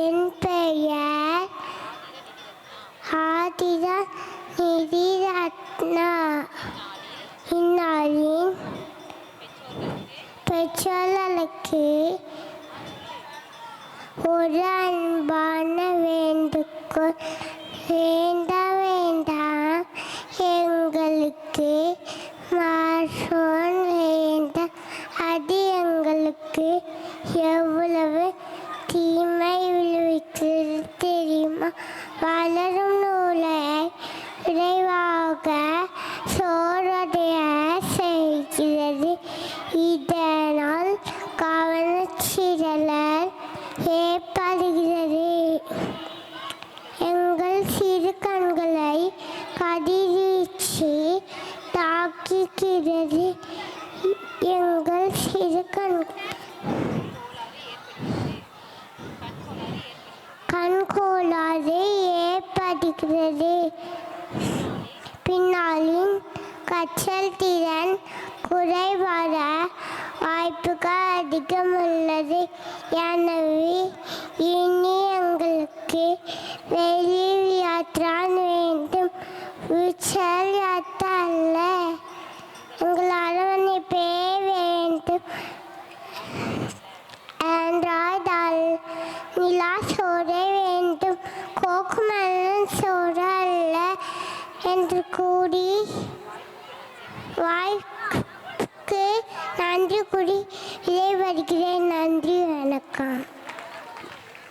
என் பெயர் ஆதிரா நிதிரத்னா. இந்நாளின் பெற்றோர்களுக்கு ஒரு அன்பான வேண்டுகோள். வேண்டாம், எங்களுக்கு மாற்றம் வேண்டாம். அது எங்களுக்கு எவ்வளவு தீமை விளைவிக்கிறது தெரியுமா? வளரும் நூலை விரைவாக சோர்வடைய செய்கிறது. இதனால் கவனச்சிதறல் ஏற்படுகிறது. எங்கள் சிறு கண்களை கதிர்வீச்சு தாக்குகிறது. எங்கள் சிறு கண்கோளாறு ஏற்படுகிறது. பின்னாளின் கற்றல் திறன் குறைவான வாய்ப்புகள் அதிகம் உள்ளது. எனவே இனி எங்களுக்கு வெளியாற்றான் வேண்டும், உச்சரியாற்ற அல்ல. எங்கள் அரவணைப்பே வேண்டும். ஆண்ட்ராய்டால் நிலா சோறை வேண்டும், கோக்குமலன் சோறு அல்ல என்று கூறி வாய்ப்புக்கு நன்றி கூறி விடைபெறுகிறேன். நன்றி, வணக்கம்.